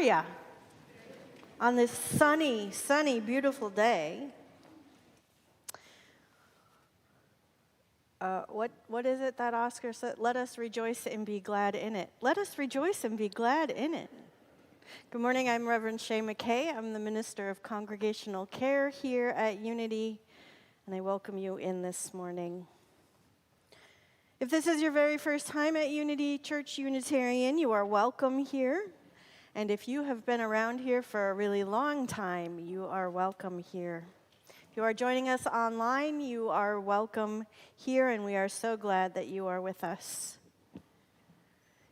Pavia on this sunny, beautiful day. What is it that Oscar said? Let us rejoice and be glad in it. Let us rejoice and be glad in it. Good morning, I'm Reverend Shay MacKay. I'm the Minister of Congregational Care here at Unity, and I welcome you in this morning. If this is your very first time at Unity Church Unitarian, you are welcome here. And if you have been around here for a really long time, you are welcome here. If you are joining us online, you are welcome here, and we are so glad that you are with us.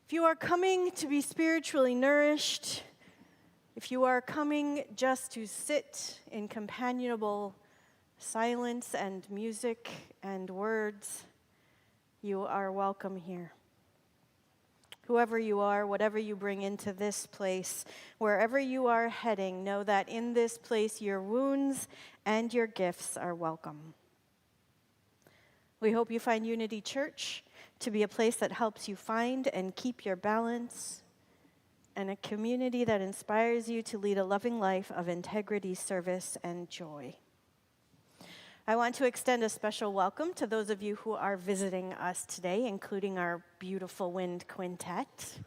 If you are coming to be spiritually nourished, if you are coming just to sit in companionable silence and music and words, you are welcome here. Whoever you are, whatever you bring into this place, wherever you are heading, know that in this place your wounds and your gifts are welcome. We hope you find Unity Church to be a place that helps you find and keep your balance, and a community that inspires you to lead a loving life of integrity, service, and joy. I want to extend a special welcome to those of you who are visiting us today, including our beautiful wind quintet.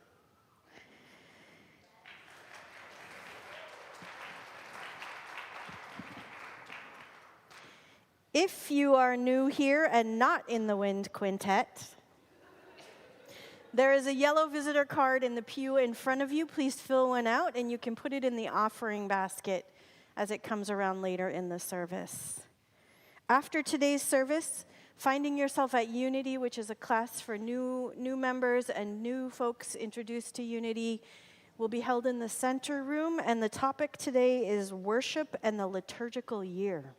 If you are new here and not in the wind quintet, there is a yellow visitor card in the pew in front of you. Please fill one out, and you can put it in the offering basket as it comes around later in the service. After today's service, finding yourself at Unity, which is a class for new members and new folks introduced to Unity, will be held in the center room, and the topic today is worship and the liturgical year.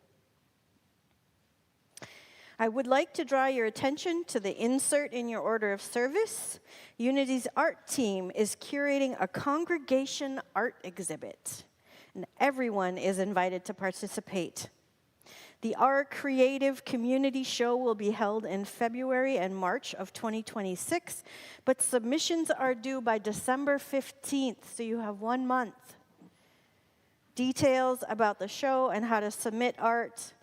I would like to draw your attention to the insert in your order of service. Unity's art team is curating a congregation art exhibit, and everyone is invited to participate. The Our Creative Community Show will be held in February and March of 2026, but submissions are due by December 15th, so you have 1 month. Details about the show and how to submit art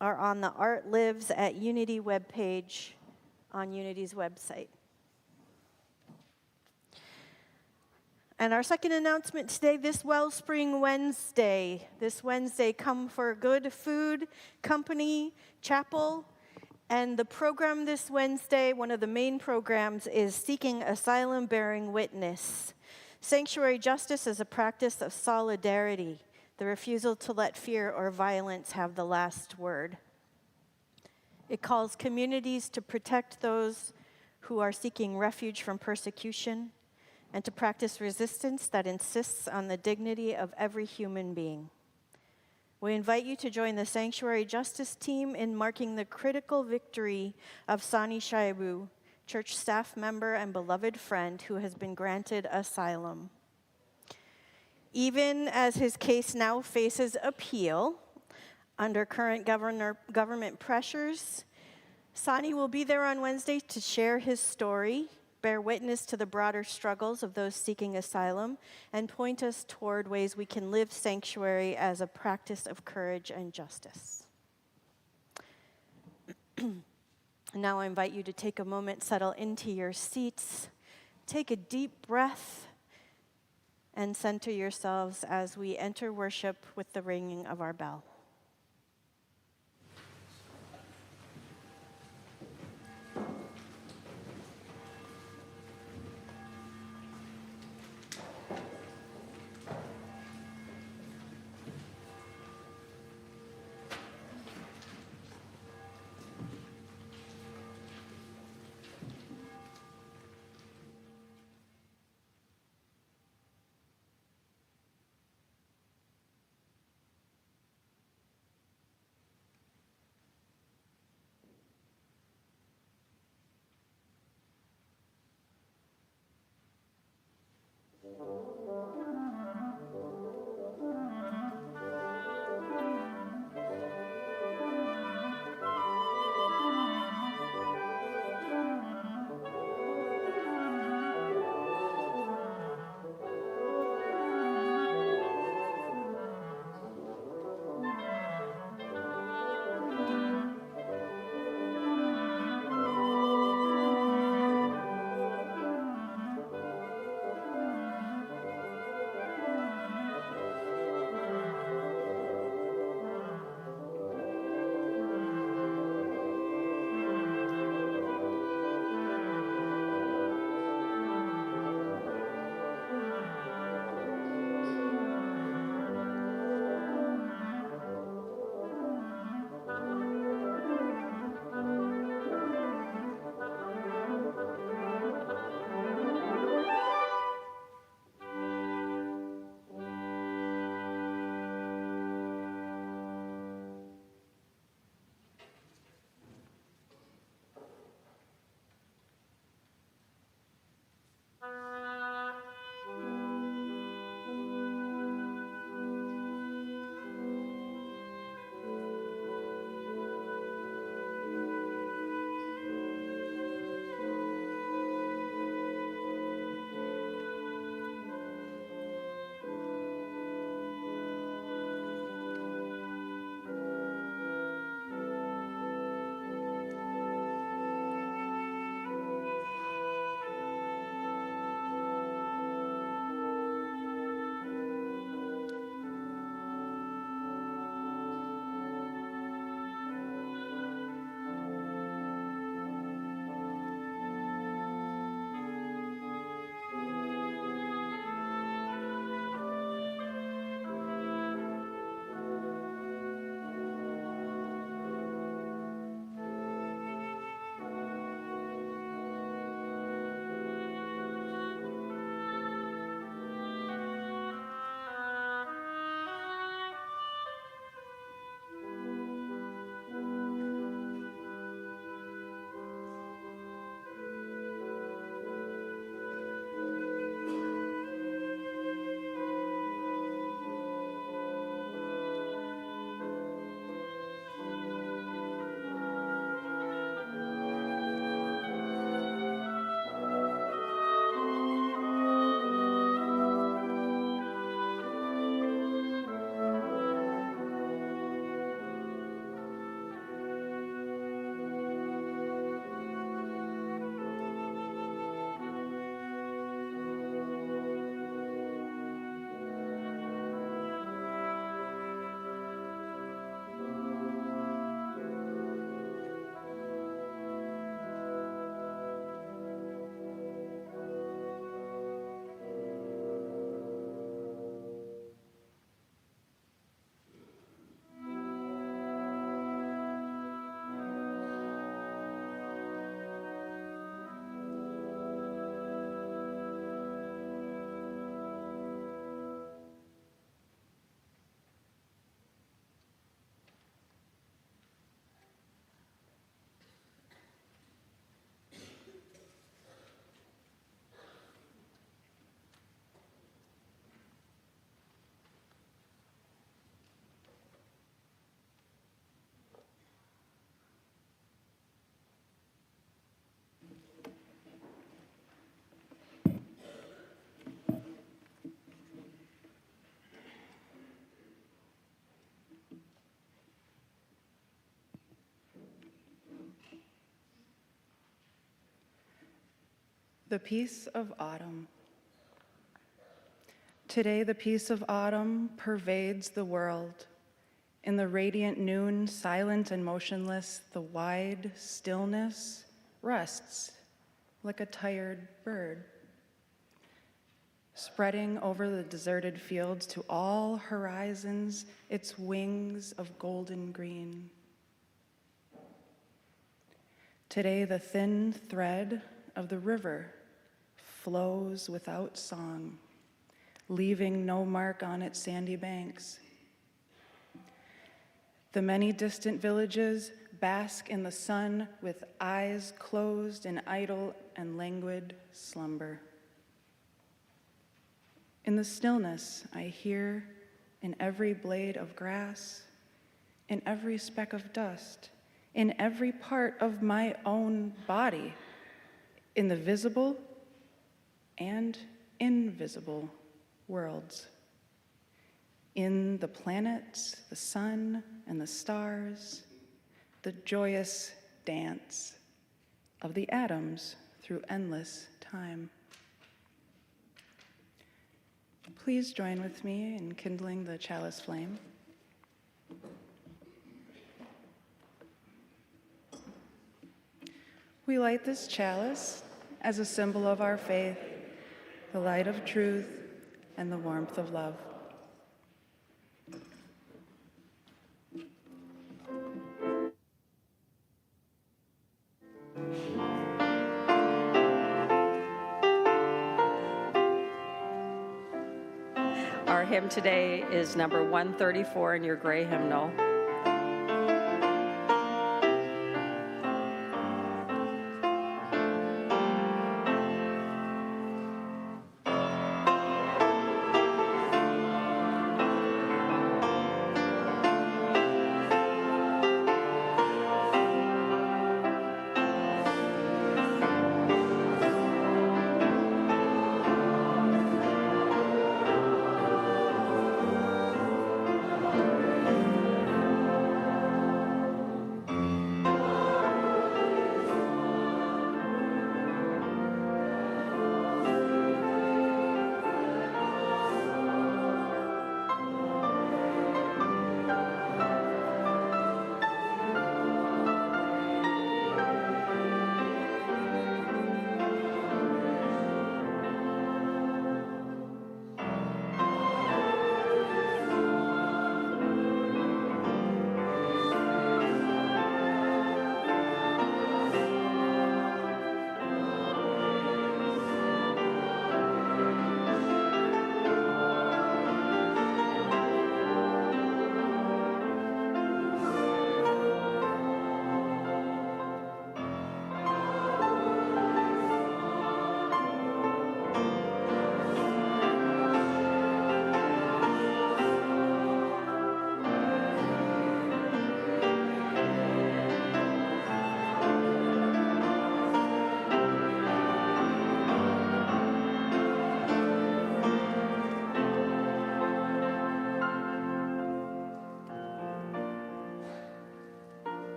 are on the Art Lives at Unity webpage on Unity's website. And our second announcement today, this Wellspring Wednesday. This Wednesday, come for good food, company, chapel. And the program this Wednesday, one of the main programs, is Seeking Asylum Bearing Witness. Sanctuary justice is a practice of solidarity, the refusal to let fear or violence have the last word. It calls communities to protect those who are seeking refuge from persecution, and to practice resistance that insists on the dignity of every human being. We invite you to join the Sanctuary Justice team in marking the critical victory of Sani Shaibu, church staff member and beloved friend who has been granted asylum. Even as his case now faces appeal under current government pressures, Sani will be there on Wednesday to share his story, bear witness to the broader struggles of those seeking asylum, and point us toward ways we can live sanctuary as a practice of courage and justice. Now I invite you to take a moment, settle into your seats, take a deep breath, and center yourselves as we enter worship with the ringing of our bell. The peace of autumn. Today, the peace of autumn pervades the world. In the radiant noon, silent and motionless, the wide stillness rests like a tired bird, spreading over the deserted fields to all horizons its wings of golden green. Today, the thin thread of the river flows without song, leaving no mark on its sandy banks. The many distant villages bask in the sun with eyes closed in idle and languid slumber. In the stillness, I hear in every blade of grass, in every speck of dust, in every part of my own body, in the visible and invisible worlds, in the planets, the sun, and the stars, the joyous dance of the atoms through endless time. Please join with me in kindling the chalice flame. We light this chalice as a symbol of our faith, the light of truth, and the warmth of love. Our hymn today is number 134 in your gray hymnal.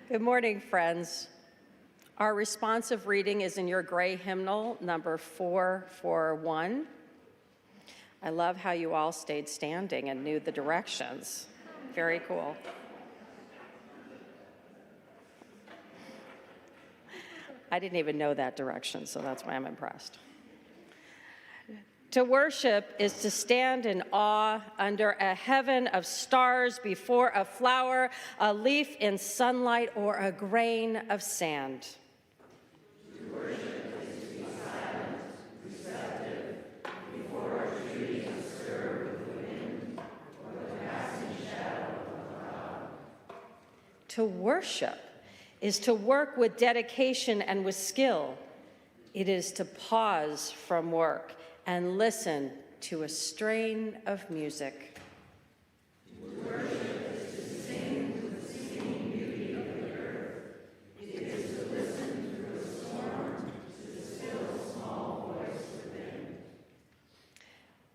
Good morning, friends. Our responsive reading is in your gray hymnal, number 441. I love how you all stayed standing and knew the directions. Very cool. I didn't even know that direction, so that's why I'm impressed. To worship is to stand in awe under a heaven of stars, before a flower, a leaf in sunlight, or a grain of sand. To worship is to be silent, receptive, before a tree stirred with the wind, or the passing shadow of a cloud. To worship is to work with dedication and with skill, It is to pause from work and listen to a strain of music.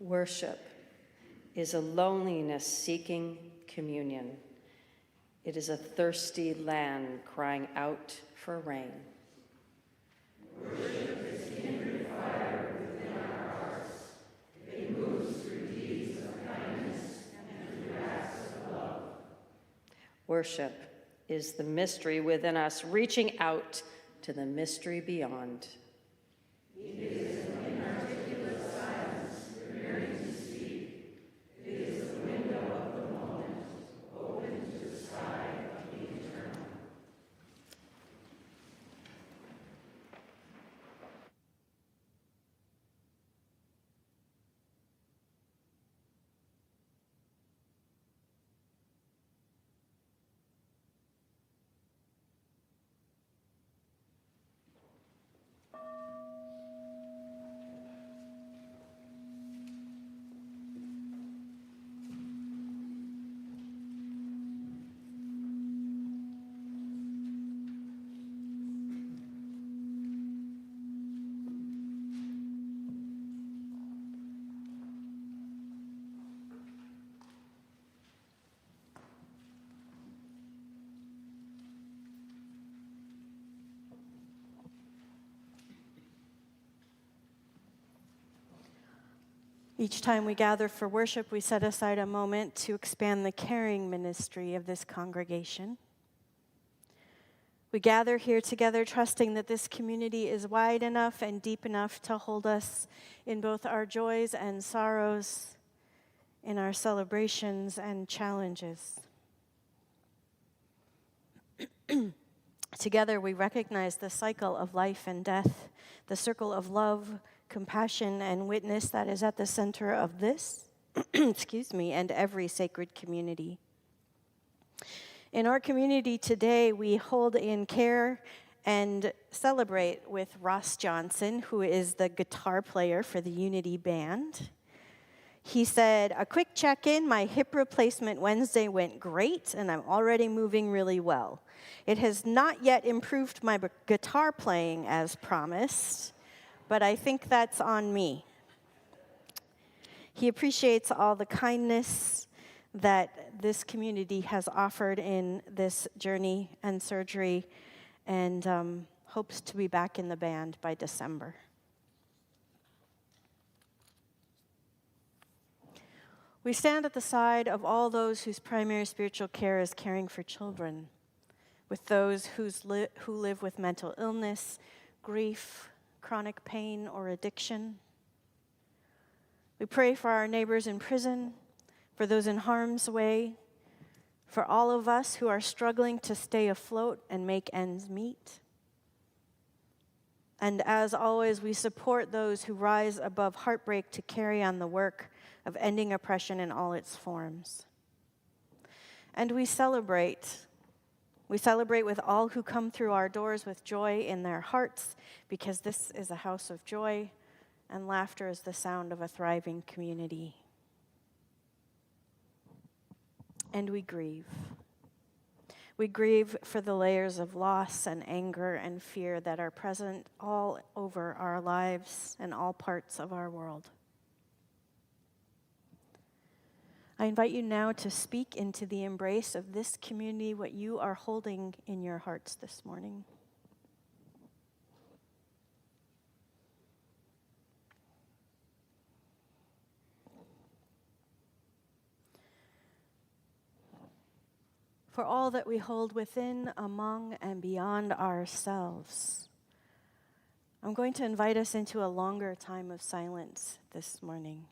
Worship is a loneliness-seeking communion. It is a thirsty land crying out for rain. Worship is kindred fire within our hearts. It moves through deeds of kindness and through acts of love. Worship is the mystery within us, reaching out to the mystery beyond. It is an inarticulate silence preparing to speak. It is the window of the moment, open to the sky of the eternal. Each time we gather for worship, we set aside a moment to expand the caring ministry of this congregation. We gather here together trusting that this community is wide enough and deep enough to hold us in both our joys and sorrows, in our celebrations and challenges. Together we recognize the cycle of life and death, the circle of love, compassion, and witness that is at the center of this, and every sacred community. In our community today, we hold in care and celebrate with Ross Johnson, who is the guitar player for the Unity Band. He said, "A quick check-in, my hip replacement Wednesday went great, and I'm already moving really well. It has not yet improved my guitar playing as promised, but I think that's on me." He appreciates all the kindness that this community has offered in this journey and surgery, and hopes to be back in the band by December. We stand at the side of all those whose primary spiritual care is caring for children, with those who live with mental illness, grief, chronic pain, or addiction. We pray for our neighbors in prison, for those in harm's way, for all of us who are struggling to stay afloat and make ends meet. And as always, we support those who rise above heartbreak to carry on the work of ending oppression in all its forms. And we celebrate. We celebrate with all who come through our doors with joy in their hearts, because this is a house of joy, and laughter is the sound of a thriving community. And we grieve. We grieve for the layers of loss and anger and fear that are present all over our lives and all parts of our world. I invite you now to speak into the embrace of this community, what you are holding in your hearts this morning. For all that we hold within, among, and beyond ourselves, I'm going to invite us into a longer time of silence this morning.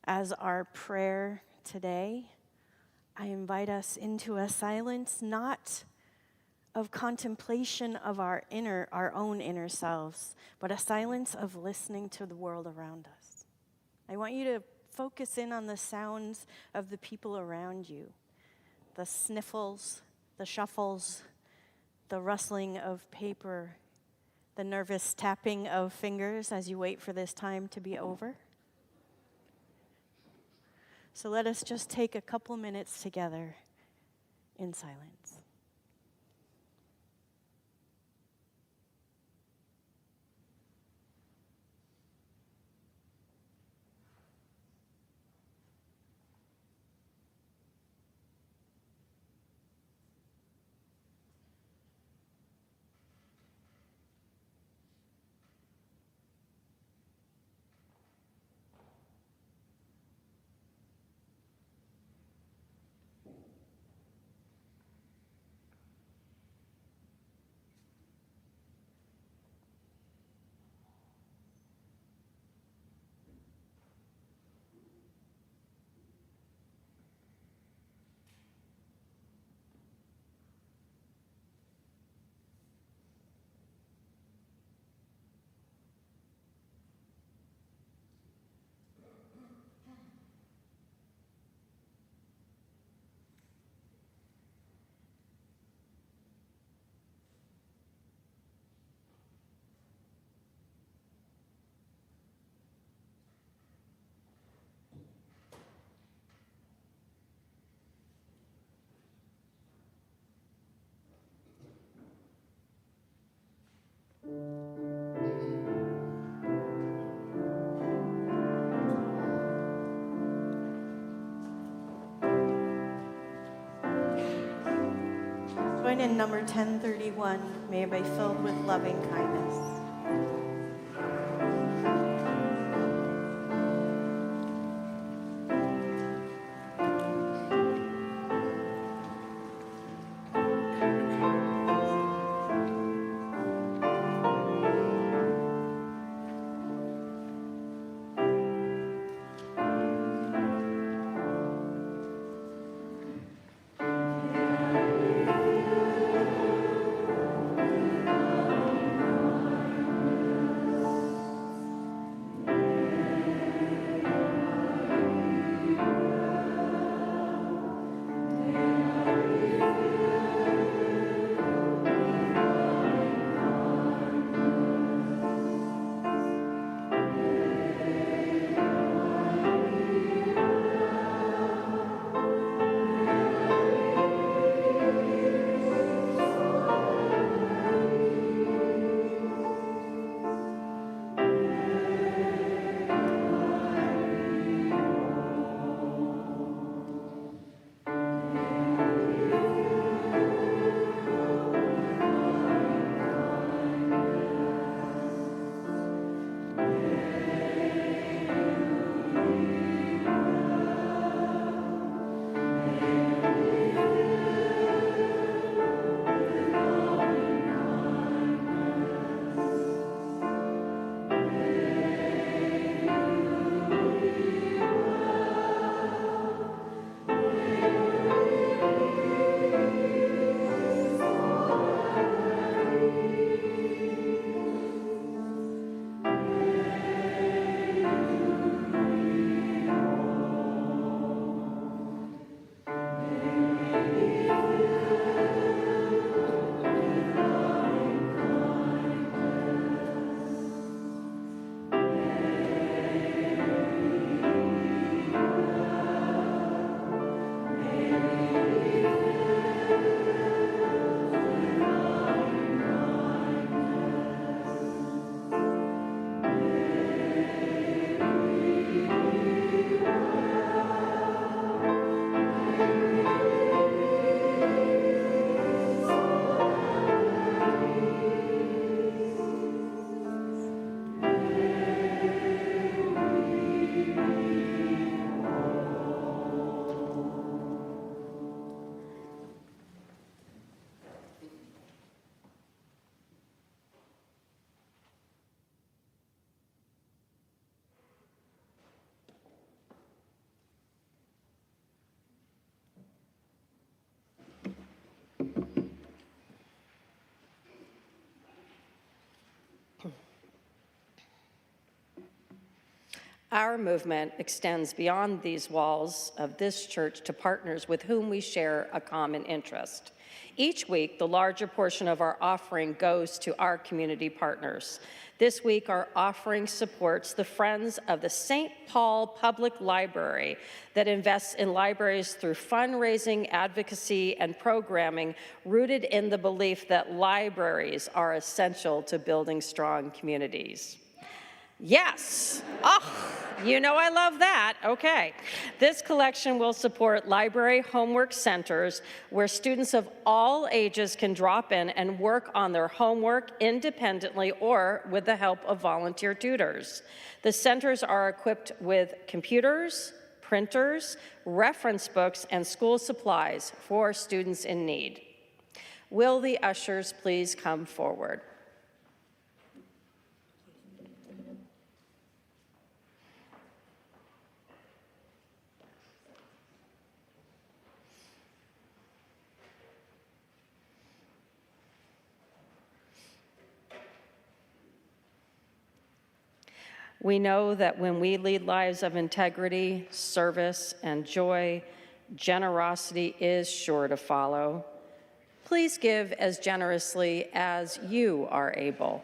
As our prayer today, I invite us into a silence not of contemplation of our own inner selves, but a silence of listening to the world around us. I want you to focus in on the sounds of the people around you, the sniffles, the shuffles, the rustling of paper, the nervous tapping of fingers as you wait for this time to be over. So let us just take a couple minutes together in silence. Join in number 1031, May I be filled with loving kindness. Our movement extends beyond these walls of this church to partners with whom we share a common interest. Each week, the larger portion of our offering goes to our community partners. This week, our offering supports the Friends of the St. Paul Public Library that invests in libraries through fundraising, advocacy, and programming rooted in the belief that libraries are essential to building strong communities. Yes. Oh, you know I love that. Okay. This collection will support library homework centers where students of all ages can drop in and work on their homework independently or with the help of volunteer tutors. The centers are equipped with computers, printers, reference books, and school supplies for students in need. Will the ushers please come forward? We know that when we lead lives of integrity, service, and joy, generosity is sure to follow. Please give as generously as you are able.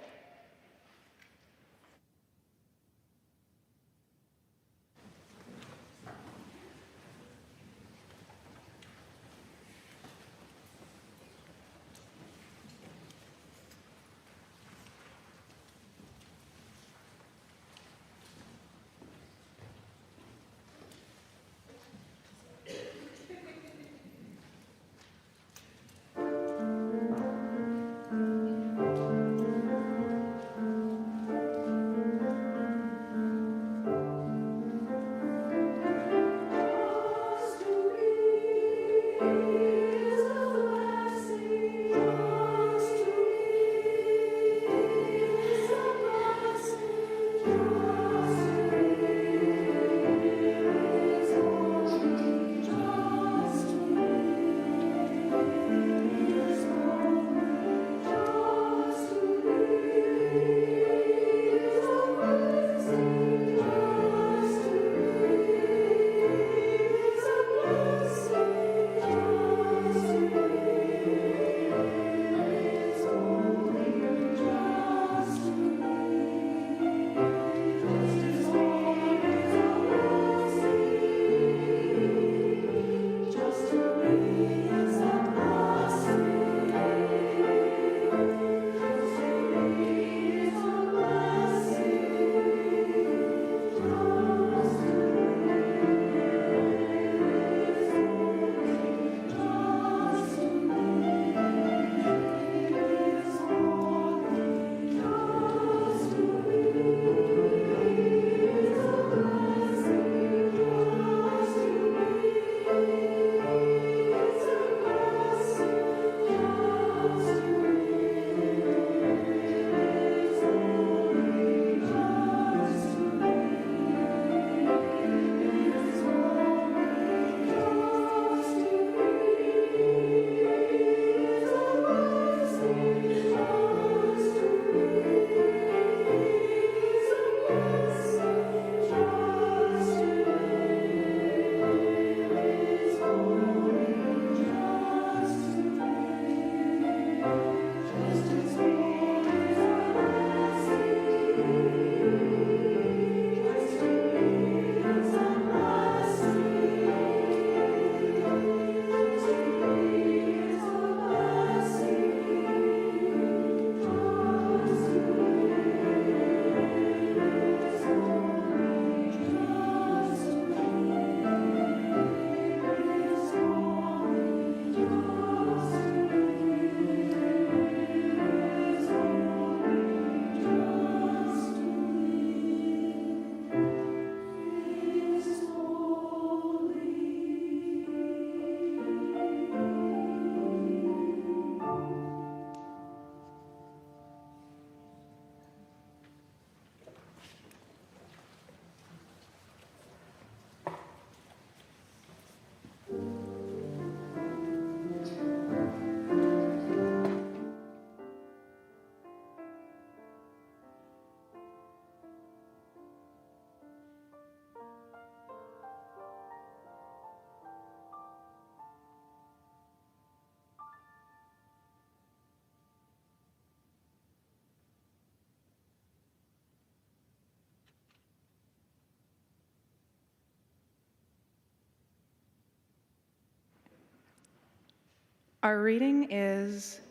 Our reading is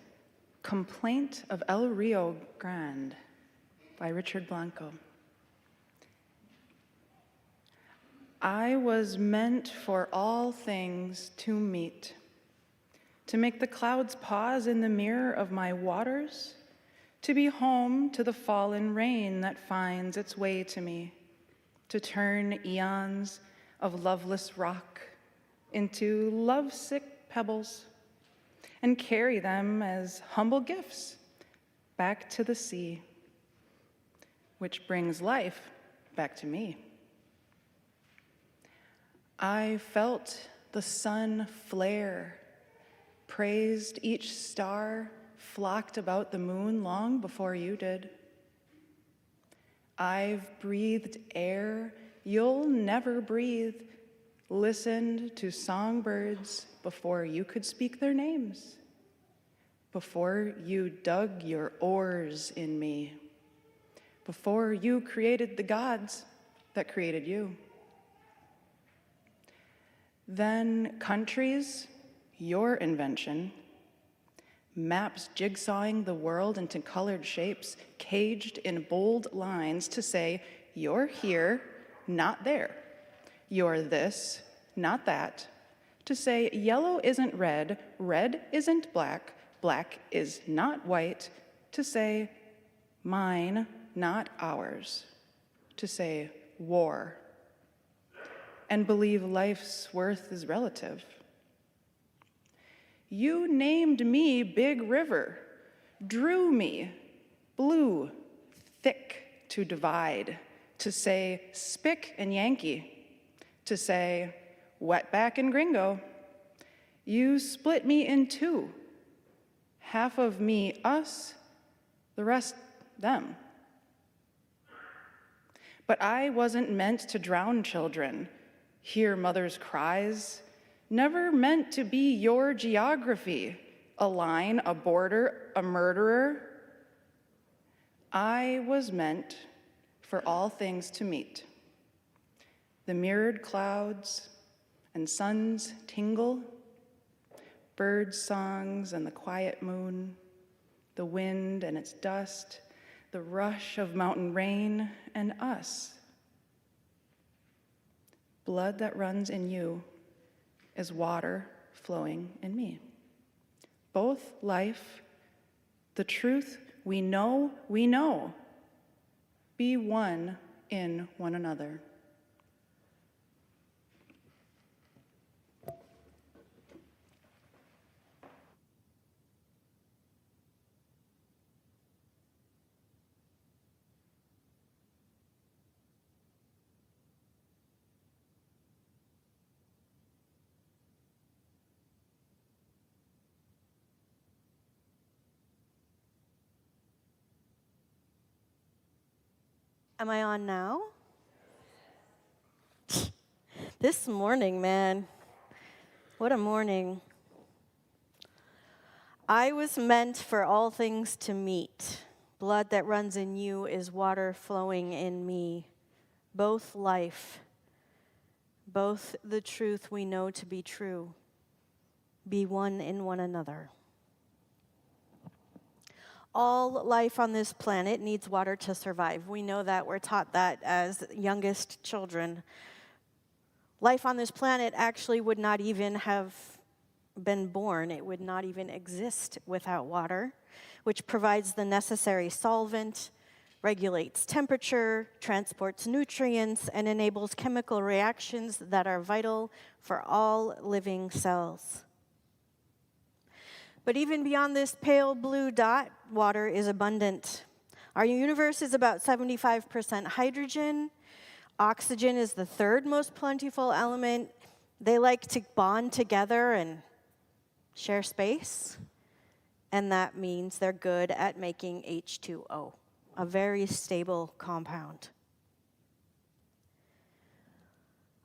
Complaint of El Rio Grande by Richard Blanco. I was meant for all things to meet, to make the clouds pause in the mirror of my waters, to be home to the fallen rain that finds its way to me, to turn eons of loveless rock into lovesick pebbles, and carry them as humble gifts back to the sea, which brings life back to me. I felt the sun flare, praised each star, flocked about the moon long before you did. I've breathed air you'll never breathe, listened to songbirds before you could speak their names, before you dug your oars in me, before you created the gods that created you. Then countries, your invention, maps jigsawing the world into colored shapes, caged in bold lines to say, you're here, not there. You're this, not that. To say, yellow isn't red, red isn't black, black is not white. To say, mine, not ours. To say, war. And believe life's worth is relative. You named me Big River, drew me blue, thick to divide, to say spick and Yankee, to say wetback and gringo. You split me in two, half of me us, the rest them. But I wasn't meant to drown children, hear mothers' cries, never meant to be your geography, a line, a border, a murderer. I was meant for all things to meet. The mirrored clouds and suns tingle, birds' songs and the quiet moon, the wind and its dust, the rush of mountain rain and us. Blood that runs in you is water flowing in me. Both life, the truth we know, be one in one another. Am I on now? This morning, man, what a morning. I was meant for all things to meet. Blood that runs in you is water flowing in me. Both life, both the truth we know to be true. Be one in one another. All life on this planet needs water to survive. We know that. We're taught that as youngest children. Life on this planet actually would not even have been born. It would not even exist without water, which provides the necessary solvent, regulates temperature, transports nutrients, and enables chemical reactions that are vital for all living cells. But even beyond this pale blue dot, water is abundant. Our universe is about 75% hydrogen. Oxygen is the third most plentiful element. They like to bond together and share space. And that means they're good at making H2O, a very stable compound.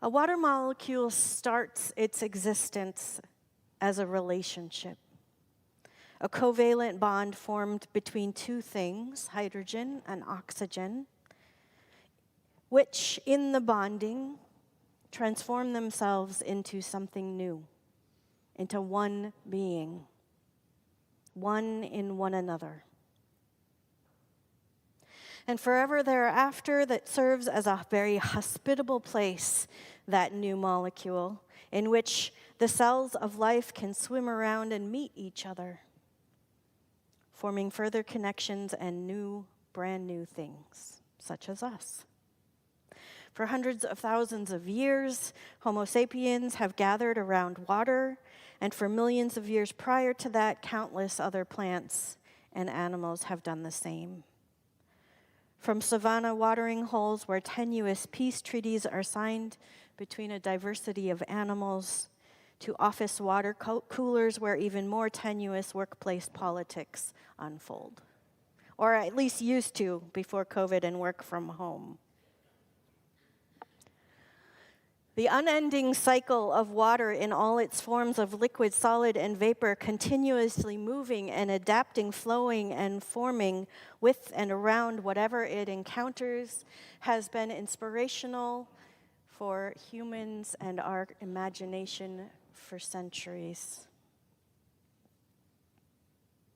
A water molecule starts its existence as a relationship. A covalent bond formed between two things, hydrogen and oxygen, which in the bonding transform themselves into something new, into one being. one in one another. And forever thereafter, that serves as a very hospitable place, that new molecule, in which the cells of life can swim around and meet each other, forming further connections and brand new things, such as us. For hundreds of thousands of years, Homo sapiens have gathered around water, and for millions of years prior to that, countless other plants and animals have done the same. From savanna watering holes where tenuous peace treaties are signed between a diversity of animals, to office water coolers where even more tenuous workplace politics unfold. Or at least used to before COVID and work from home. The unending cycle of water in all its forms of liquid, solid, and vapor, continuously moving and adapting, flowing and forming with and around whatever it encounters, has been inspirational for humans and our imagination for centuries.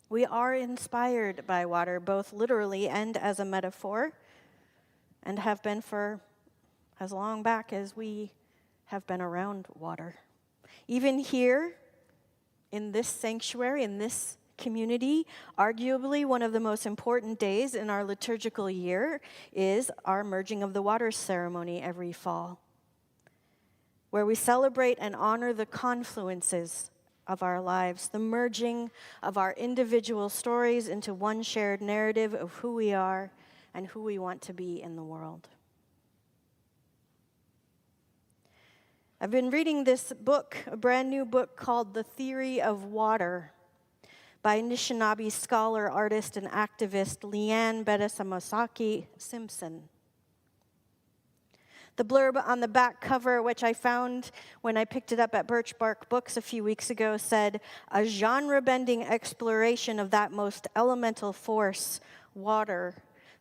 We are inspired by water, both literally and as a metaphor, and have been for as long back as we have been around water. Even here, in this sanctuary, in this community, arguably one of the most important days in our liturgical year is our Merging of the Waters ceremony every fall, where we celebrate and honor the confluences of our lives, the merging of our individual stories into one shared narrative of who we are and who we want to be in the world. I've been reading this book, a brand new book called The Theory of Water by Anishinaabe scholar, artist, and activist Leanne Betasamosake Simpson. The blurb on the back cover, which I found when I picked it up at Birch Bark Books a few weeks ago, said, "A genre-bending exploration of that most elemental force, water,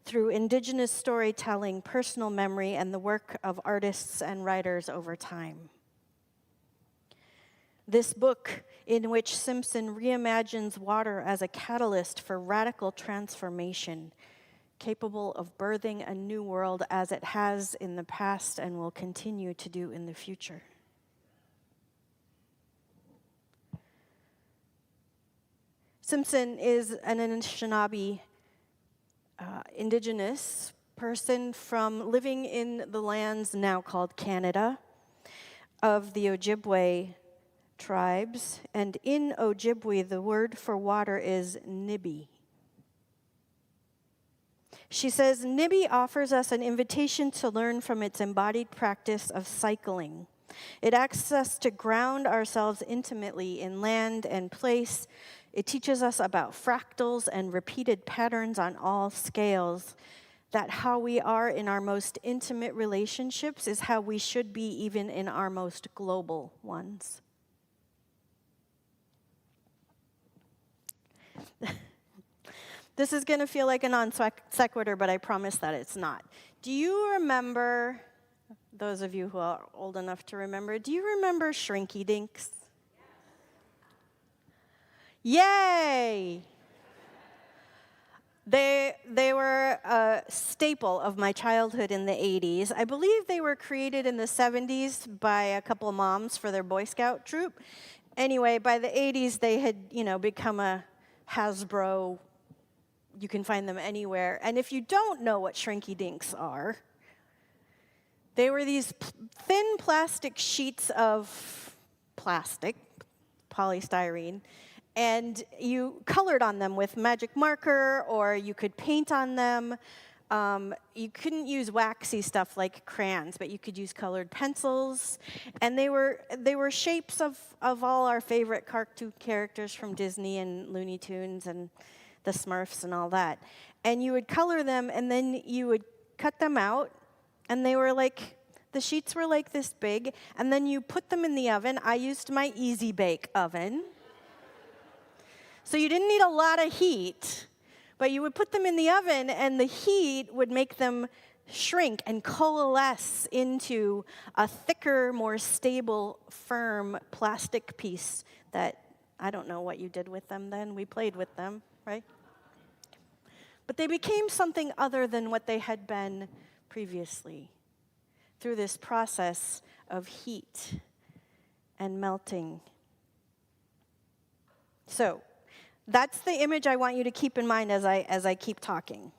through indigenous storytelling, personal memory, and the work of artists and writers over time." This book, in which Simpson reimagines water as a catalyst for radical transformation, capable of birthing a new world as it has in the past and will continue to do in the future. Simpson is an Anishinaabe indigenous person from living in the lands now called Canada of the Ojibwe tribes, and in Ojibwe the word for water is nibi. She says, Nibi offers us an invitation to learn from its embodied practice of cycling. It asks us to ground ourselves intimately in land and place. It teaches us about fractals and repeated patterns on all scales, that how we are in our most intimate relationships is how we should be even in our most global ones. This is going to feel like a non sequitur, but I promise that it's not. Do you remember, those of you who are old enough to remember, do you remember Shrinky Dinks? Yay! They were a staple of my childhood in the 80s. I believe they were created in the 70s by a couple of moms for their Boy Scout troop. Anyway, by the 80s, they had, become a Hasbro. You can find them anywhere. And if you don't know what Shrinky Dinks are, they were these thin plastic sheets of plastic, polystyrene, and you colored on them with magic marker, or you could paint on them. You couldn't use waxy stuff like crayons, but you could use colored pencils. And they were shapes of all our favorite cartoon characters from Disney and Looney Tunes and the Smurfs and all that. And you would color them, and then you would cut them out, and they were like, the sheets were like this big, and then you put them in the oven. I used my Easy Bake oven. So you didn't need a lot of heat, but you would put them in the oven, and the heat would make them shrink and coalesce into a thicker, more stable, firm plastic piece that I don't know what you did with them then. We played with them, right? But they became something other than what they had been previously through this process of heat and melting. So that's the image I want you to keep in mind as I keep talking.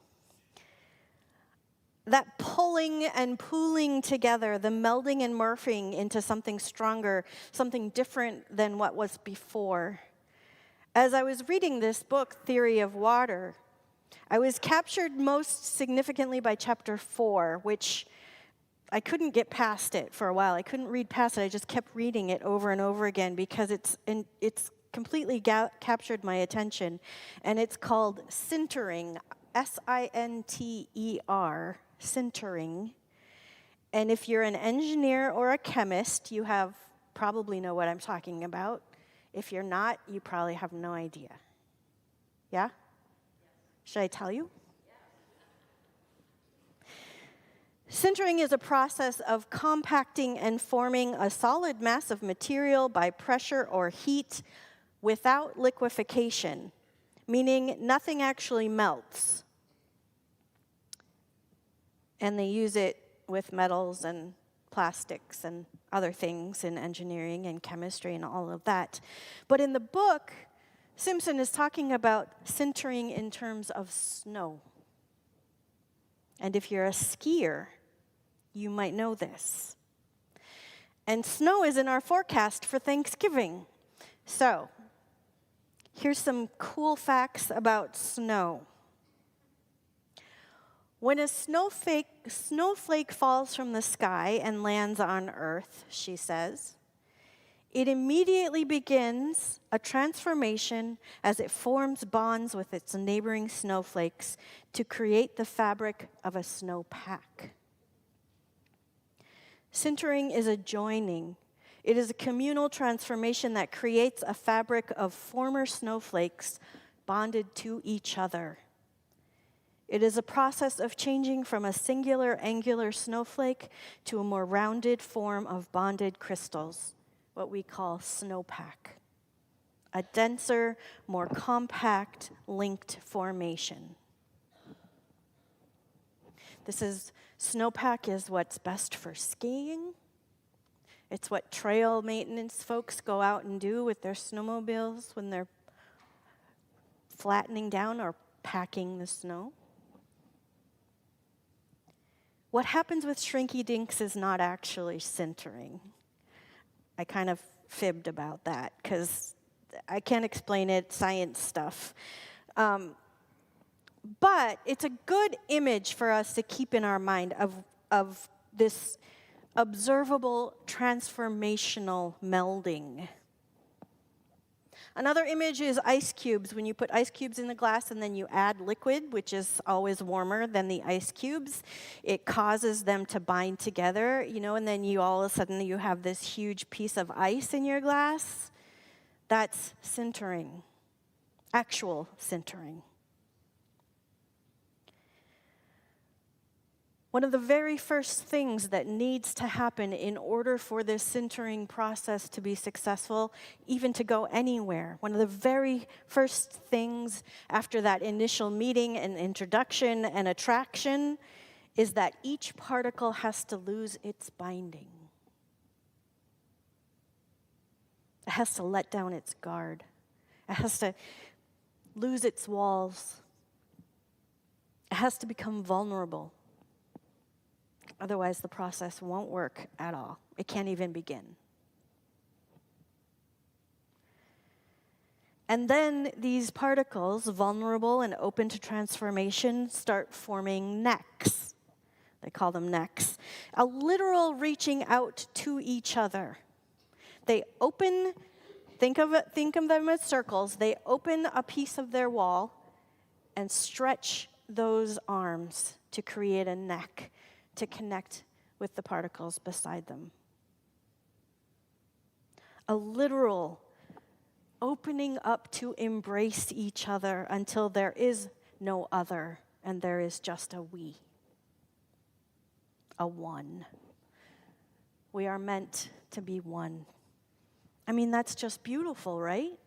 That pulling and pooling together, the melding and morphing into something stronger, something different than what was before. As I was reading this book, Theory of Water, I was captured most significantly by chapter 4, which I couldn't get past it for a while. I couldn't read past it. I just kept reading it over and over again because it's completely captured my attention. And it's called sintering, S-I-N-T-E-R, sintering. And if you're an engineer or a chemist, you probably know what I'm talking about. If you're not, you probably have no idea. Yeah? Should I tell you? Sintering is a process of compacting and forming a solid mass of material by pressure or heat without liquefaction, meaning nothing actually melts. And they use it with metals and plastics and other things in engineering and chemistry and all of that. But in the book, Simpson is talking about sintering in terms of snow. And if you're a skier, you might know this. And snow is in our forecast for Thanksgiving. So, here's some cool facts about snow. When a snowflake falls from the sky and lands on Earth, she says, it immediately begins a transformation as it forms bonds with its neighboring snowflakes to create the fabric of a snowpack. Sintering is a joining. It is a communal transformation that creates a fabric of former snowflakes bonded to each other. It is a process of changing from a singular angular snowflake to a more rounded form of bonded crystals, what we call snowpack, a denser, more compact, linked formation. Snowpack is what's best for skiing. It's what trail maintenance folks go out and do with their snowmobiles when they're flattening down or packing the snow. What happens with shrinky dinks is not actually sintering. I kind of fibbed about that because I can't explain it, science stuff. But it's a good image for us to keep in our mind of this observable transformational melding. Another image is ice cubes. When you put ice cubes in the glass and then you add liquid, which is always warmer than the ice cubes, it causes them to bind together, and then all of a sudden you have this huge piece of ice in your glass. That's sintering, actual sintering. One of the very first things that needs to happen in order for this sintering process to be successful, even to go anywhere, one of the very first things after that initial meeting and introduction and attraction is that each particle has to lose its binding. It has to let down its guard. It has to lose its walls. It has to become vulnerable. Otherwise, the process won't work at all. It can't even begin. And then these particles, vulnerable and open to transformation, start forming necks. They call them necks. A literal reaching out to each other. They open, think of them as circles. They open a piece of their wall and stretch those arms to create a neck, to connect with the particles beside them. A literal opening up to embrace each other until there is no other and there is just a we, a one. We are meant to be one. I mean, that's just beautiful, right?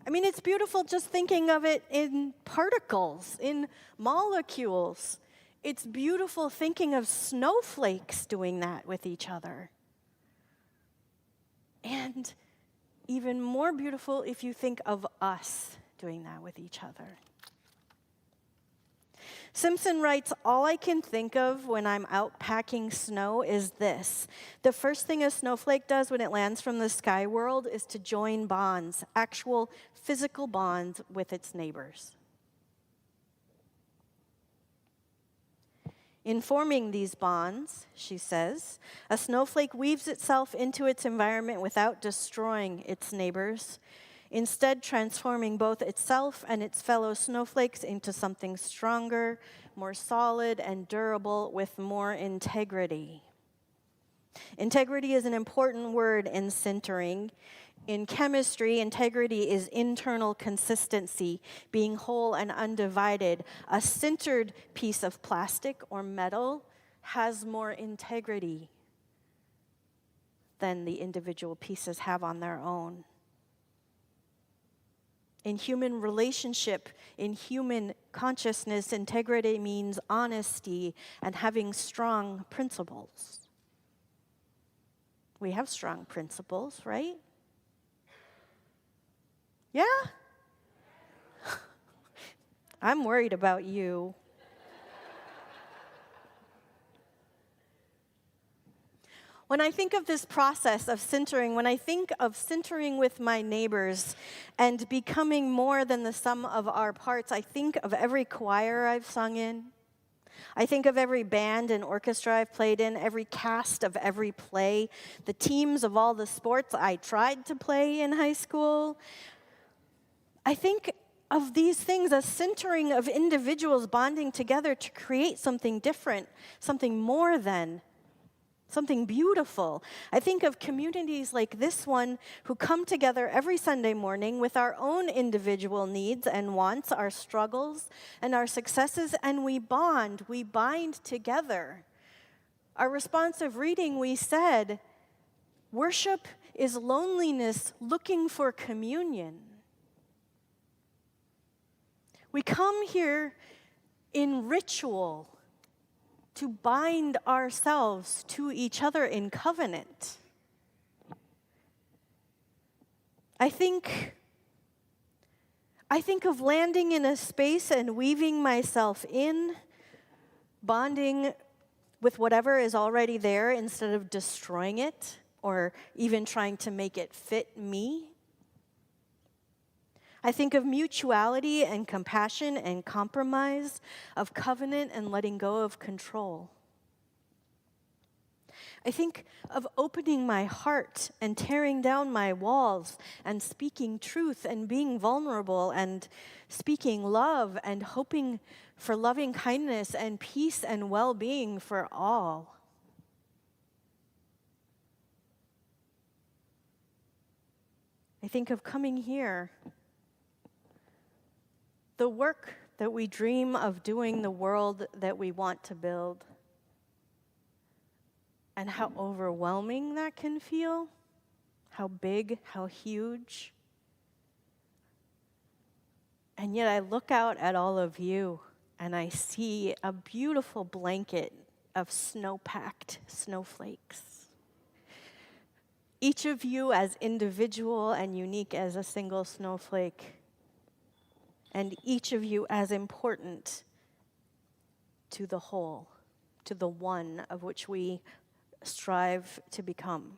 I mean, it's beautiful just thinking of it in particles, in molecules. It's beautiful thinking of snowflakes doing that with each other. And even more beautiful if you think of us doing that with each other. Simpson writes, all I can think of when I'm out packing snow is this. The first thing a snowflake does when it lands from the sky world is to join bonds, actual physical bonds with its neighbors. In forming these bonds, she says, a snowflake weaves itself into its environment without destroying its neighbors, instead transforming both itself and its fellow snowflakes into something stronger, more solid and durable with more integrity. Integrity is an important word in sintering. In chemistry, integrity is internal consistency, being whole and undivided. A sintered piece of plastic or metal has more integrity than the individual pieces have on their own. In human relationship, in human consciousness, integrity means honesty and having strong principles. We have strong principles, right? Yeah? I'm worried about you. When I think of this process of sintering, when I think of sintering with my neighbors and becoming more than the sum of our parts, I think of every choir I've sung in. I think of every band and orchestra I've played in, every cast of every play, the teams of all the sports I tried to play in high school. I think of these things as sintering of individuals bonding together to create something different, something more than, something beautiful. I think of communities like this one who come together every Sunday morning with our own individual needs and wants, our struggles and our successes, and we bond, we bind together. Our responsive reading, we said, worship is loneliness looking for communion. We come here in ritual to bind ourselves to each other in covenant. I think of landing in a space and weaving myself in, bonding with whatever is already there instead of destroying it or even trying to make it fit me. I think of mutuality and compassion and compromise, of covenant and letting go of control. I think of opening my heart and tearing down my walls and speaking truth and being vulnerable and speaking love and hoping for loving kindness and peace and well-being for all. I think of coming here. The work that we dream of doing, the world that we want to build, and how overwhelming that can feel, how big, how huge. And yet I look out at all of you and I see a beautiful blanket of snow-packed snowflakes. Each of you as individual and unique as a single snowflake, and each of you as important to the whole, to the one of which we strive to become.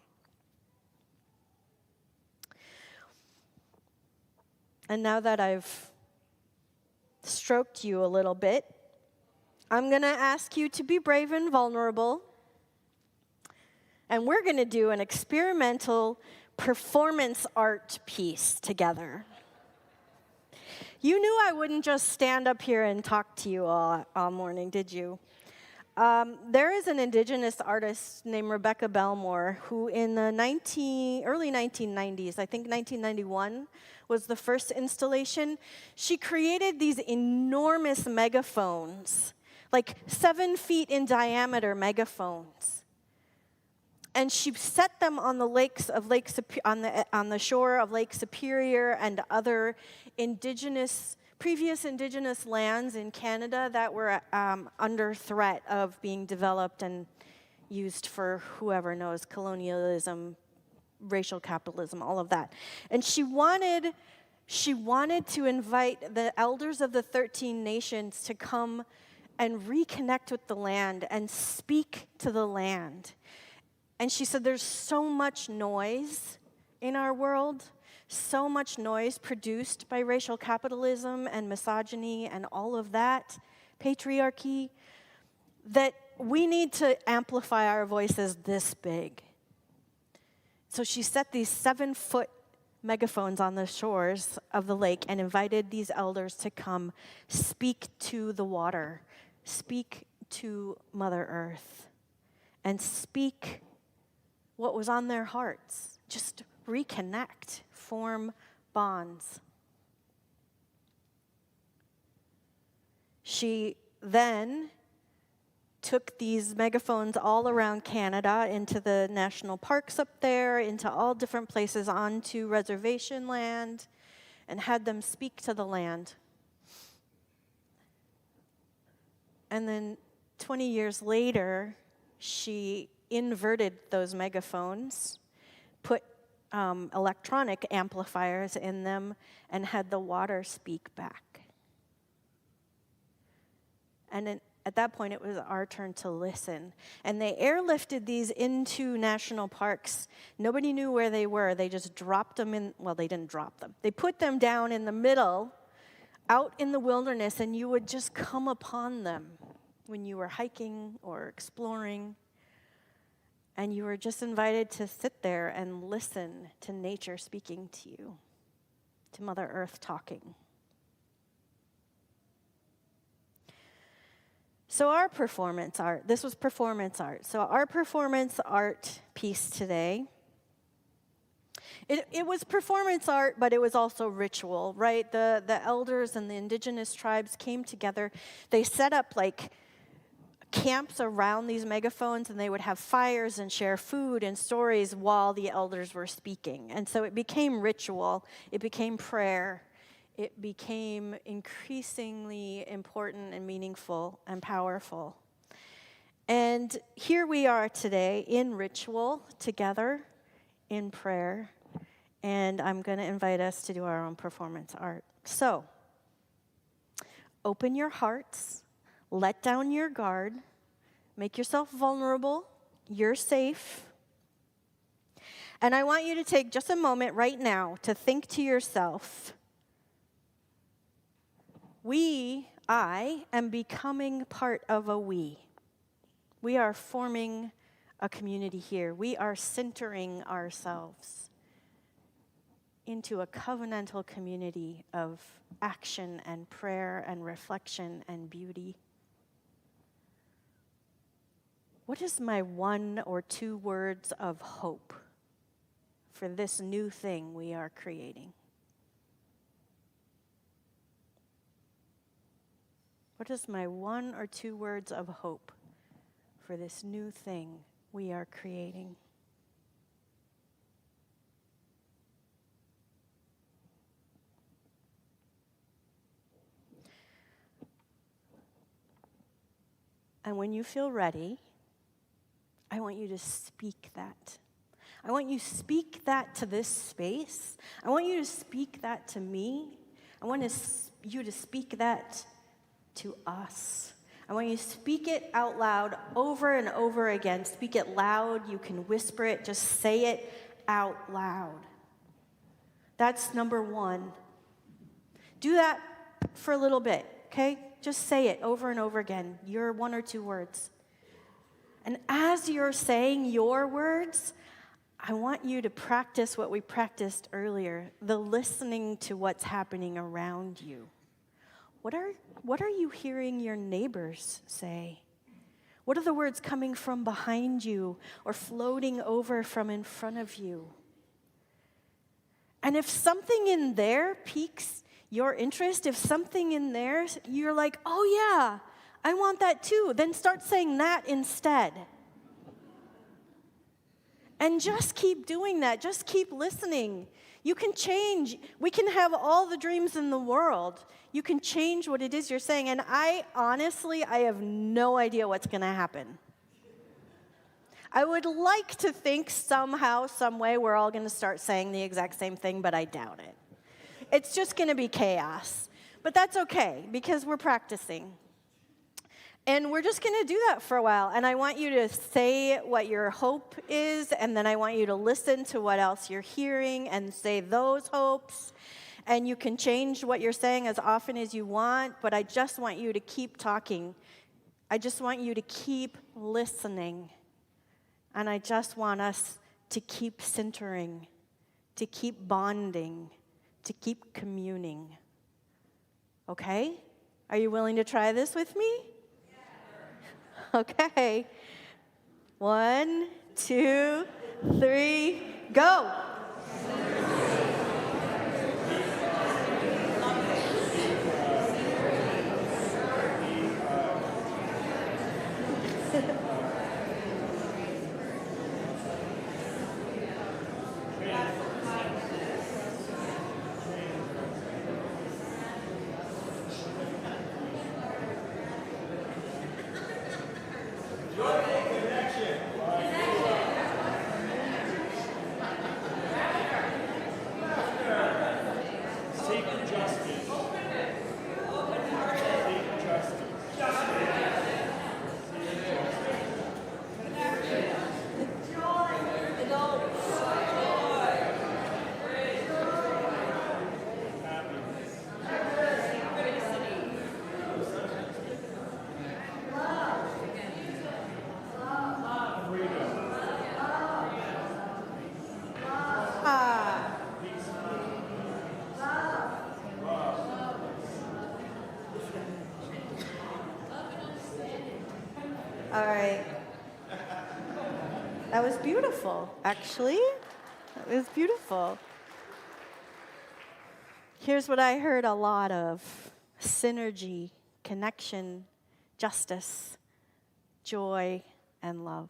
And now that I've stroked you a little bit, I'm going to ask you to be brave and vulnerable. And we're going to do an experimental performance art piece together. You knew I wouldn't just stand up here and talk to you all morning, did you? There is an indigenous artist named Rebecca Belmore who in the early 1990s, I think 1991, was the first installation. She created these enormous megaphones, like 7 feet in diameter megaphones. And she set them on the lakes of on the shore of Lake Superior and other previous indigenous lands in Canada that were under threat of being developed and used for whoever knows, colonialism, racial capitalism, all of that. And she wanted to invite the elders of the 13 nations to come and reconnect with the land and speak to the land. And she said, there's so much noise in our world, so much noise produced by racial capitalism and misogyny and all of that, patriarchy, that we need to amplify our voices this big. So she set these 7-foot megaphones on the shores of the lake and invited these elders to come speak to the water, speak to Mother Earth, and speak what was on their hearts. Just reconnect, form bonds. She then took these megaphones all around Canada into the national parks up there, into all different places onto reservation land, and had them speak to the land. And then 20 years later, she inverted those megaphones, put electronic amplifiers in them, and had the water speak back. And at that point, it was our turn to listen. And they airlifted these into national parks. Nobody knew where they were. They just dropped them in. Well, they didn't drop them. They put them down in the middle, out in the wilderness, and you would just come upon them when you were hiking or exploring. And you were just invited to sit there and listen to nature speaking to you, to Mother Earth talking. So our performance art, this was performance art. So our performance art piece today, it was performance art, but it was also ritual, right? The elders and the indigenous tribes came together. They set up like camps around these megaphones, and they would have fires and share food and stories while the elders were speaking. And so it became ritual, it became prayer, it became increasingly important and meaningful and powerful. And here we are today in ritual together, in prayer, and I'm going to invite us to do our own performance art. So, open your hearts. Let down your guard. Make yourself vulnerable. You're safe. And I want you to take just a moment right now to think to yourself, I am becoming part of a we. We are forming a community here. We are centering ourselves into a covenantal community of action and prayer and reflection and beauty. What is my 1 or 2 words of hope for this new thing we are creating? What is my 1 or 2 words of hope for this new thing we are creating? And when you feel ready, I want you to speak that. I want you to speak that to this space. I want you to speak that to me. I want you to speak that to us. I want you to speak it out loud over and over again. Speak it loud. You can whisper it. Just say it out loud. That's number 1. Do that for a little bit, okay? Just say it over and over again, your 1 or 2 words. And as you're saying your words, I want you to practice what we practiced earlier, the listening to what's happening around you. What are you hearing your neighbors say? What are the words coming from behind you or floating over from in front of you? And if something in there piques your interest, if something in there, you're like, oh yeah, I want that too, then start saying that instead. And just keep doing that. Just keep listening. You can change. We can have all the dreams in the world. You can change what it is you're saying. And I have no idea what's going to happen. I would like to think somehow, some way, we're all going to start saying the exact same thing, but I doubt it. It's just going to be chaos. But that's okay, because we're practicing. And we're just going to do that for a while. And I want you to say what your hope is, and then I want you to listen to what else you're hearing and say those hopes. And you can change what you're saying as often as you want, but I just want you to keep talking. I just want you to keep listening. And I just want us to keep centering, to keep bonding, to keep communing. Okay? Are you willing to try this with me? Yeah. Okay. 1, 2, 3, go. All right. That was beautiful, actually. That was beautiful. Here's what I heard a lot of: synergy, connection, justice, joy, and love.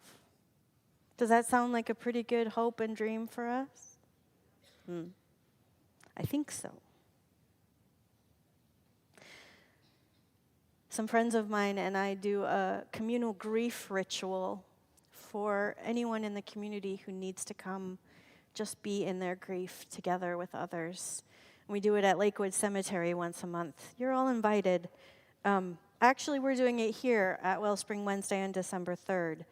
Does that sound like a pretty good hope and dream for us? I think so. Some friends of mine and I do a communal grief ritual for anyone in the community who needs to come just be in their grief together with others. We do it at Lakewood Cemetery once a month. You're all invited. Actually, we're doing it here at Wellspring Wednesday on December 3rd.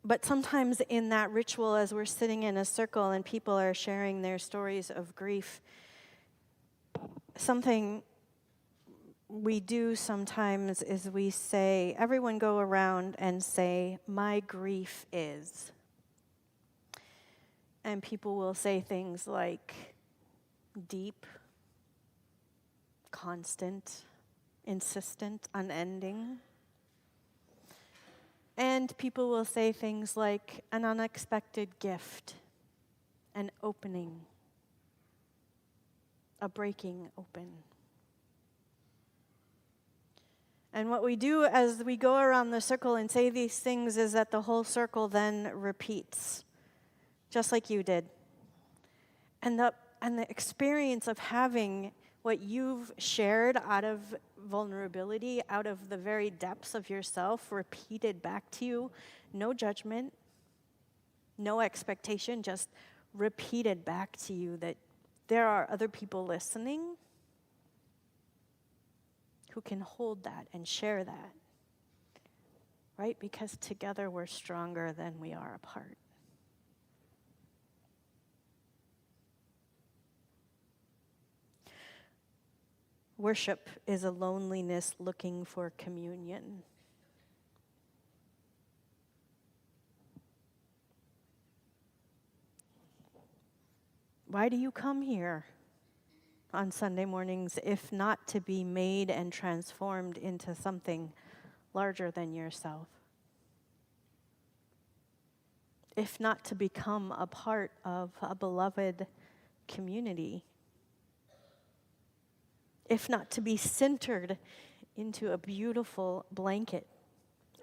But sometimes in that ritual, as we're sitting in a circle and people are sharing their stories of grief, something we do sometimes is we say, everyone go around and say, my grief is. And people will say things like deep, constant, insistent, unending. And people will say things like an unexpected gift, an opening, a breaking open. And what we do as we go around the circle and say these things is that the whole circle then repeats, just like you did. And the experience of having what you've shared out of vulnerability, out of the very depths of yourself, repeated back to you, no judgment, no expectation, just repeated back to you that there are other people listening who can hold that and share that, right? Because together we're stronger than we are apart. Worship is a loneliness looking for communion. Why do you come here on Sunday mornings if not to be made and transformed into something larger than yourself? If not to become a part of a beloved community? If not to be centered into a beautiful blanket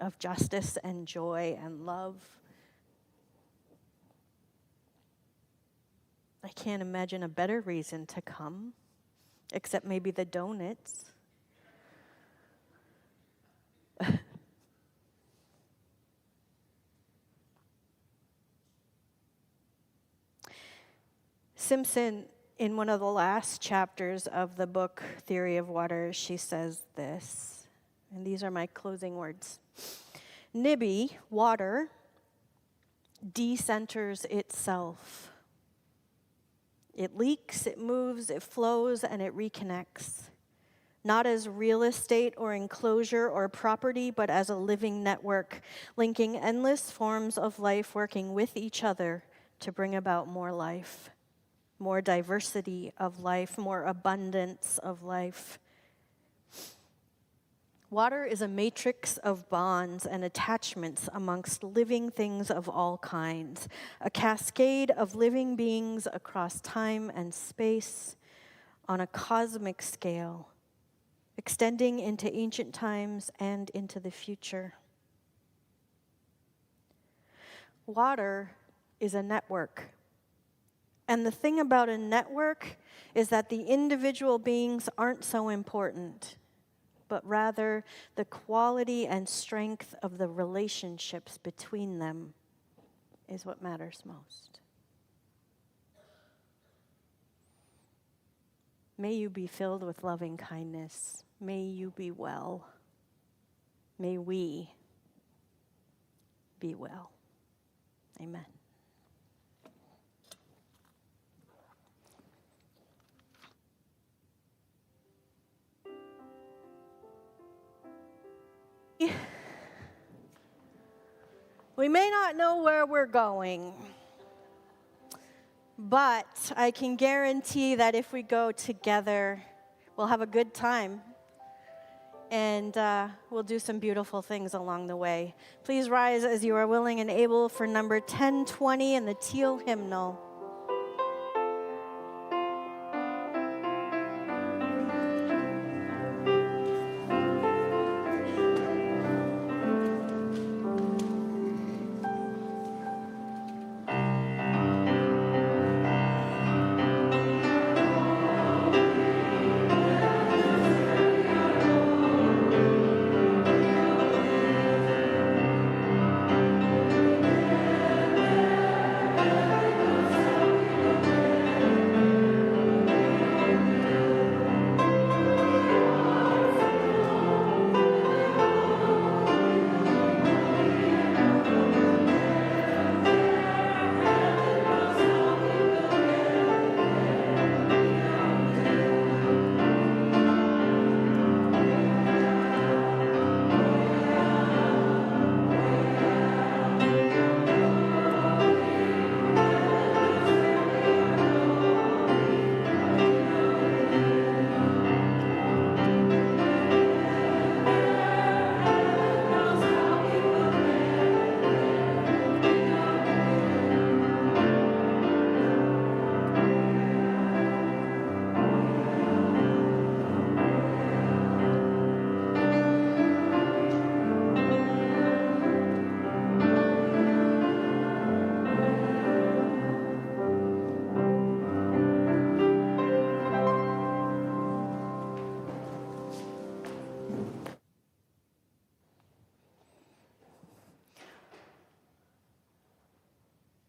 of justice and joy and love. I can't imagine a better reason to come, except maybe the donuts. Simpson, in one of the last chapters of the book Theory of Water, she says this, and these are my closing words. Nibby, water, decenters itself. It leaks, it moves, it flows, and it reconnects. Not as real estate or enclosure or property, but as a living network, linking endless forms of life working with each other to bring about more life, more diversity of life, more abundance of life. Water is a matrix of bonds and attachments amongst living things of all kinds, a cascade of living beings across time and space on a cosmic scale, extending into ancient times and into the future. Water is a network. And the thing about a network is that the individual beings aren't so important, but rather the quality and strength of the relationships between them is what matters most. May you be filled with loving kindness. May you be well. May we be well. Amen. We may not know where we're going, but I can guarantee that if we go together, we'll have a good time, and we'll do some beautiful things along the way. Please rise as you are willing and able for number 1020 in the teal hymnal.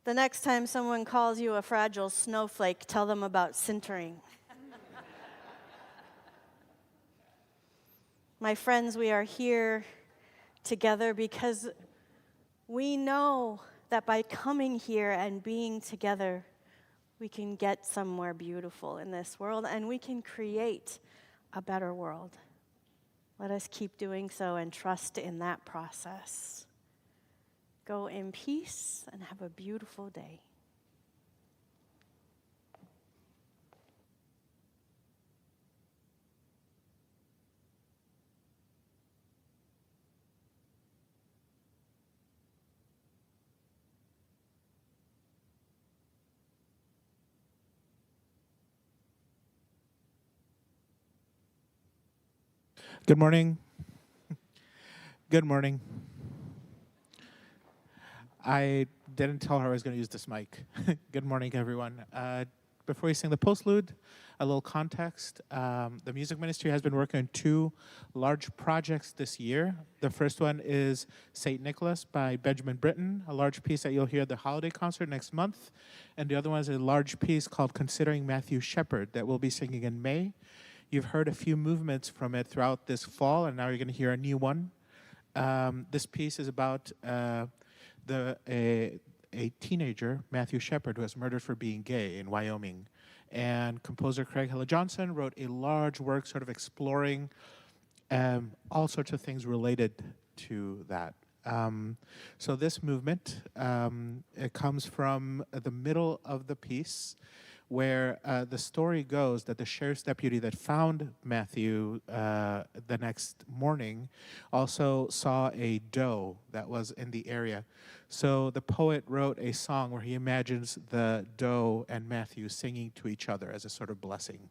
The next time someone calls you a fragile snowflake, tell them about sintering. My friends, we are here together because we know that by coming here and being together, we can get somewhere beautiful in this world and we can create a better world. Let us keep doing so and trust in that process. Go in peace and have a beautiful day. Good morning. Good morning. I didn't tell her I was going to use this mic. Good morning, everyone. Before we sing the postlude, a little context. The music ministry has been working on 2 large projects this year. The first one is St. Nicholas by Benjamin Britten, a large piece that you'll hear at the holiday concert next month. And the other one is a large piece called Considering Matthew Shepard that we'll be singing in May. You've heard a few movements from it throughout this fall, and now you're going to hear a new one. This piece is about a teenager, Matthew Shepard, who was murdered for being gay in Wyoming. And composer Craig Hilla Johnson wrote a large work sort of exploring all sorts of things related to that. So this movement, it comes from the middle of the piece, where the story goes that the sheriff's deputy that found Matthew the next morning also saw a doe that was in the area. So the poet wrote a song where he imagines the doe and Matthew singing to each other as a sort of blessing.